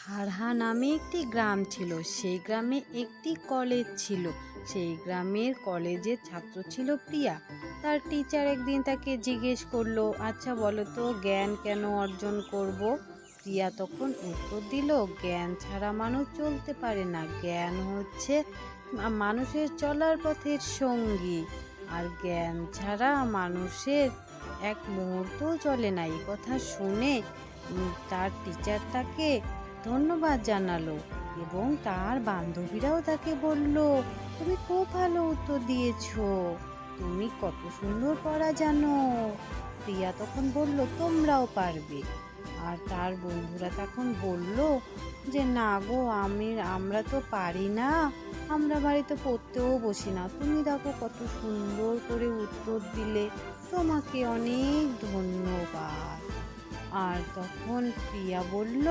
হারহা নামে একটি গ্রাম ছিল। সেই গ্রামে একটি কলেজ ছিল। সেই গ্রামের কলেজের ছাত্র ছিল প্রিয়া। তার টিচার একদিন তাকে জিজ্ঞেস করলো, আচ্ছা বলো তো, জ্ঞান কেন অর্জন করব? প্রিয়া তখন উত্তর দিল, জ্ঞান ছাড়া মানুষ চলতে পারে না। জ্ঞান হচ্ছে মানুষের চলার পথের সঙ্গী, আর জ্ঞান ছাড়া মানুষের এক মুহূর্তও চলে না। এই কথা শুনে তার টিচার তাকে ধন্যবাদ জানালো এবং তার বান্ধবীরাও তাকে বলল, তুমি খুব ভালো উত্তর দিয়েছো, তুমি কত সুন্দর পড়া জানো। প্রিয়া তখন বলল, তোমরাও পারবে। আর তার বন্ধুরা তখন বলল যে না গো, আমরা তো পারি না, আমরা বাড়িতে পড়তেও বসি না, তুমি দেখো কত সুন্দর করে উত্তর দিলে, তোমাকে অনেক ধন্যবাদ। আর তখন প্রিয়া বলল,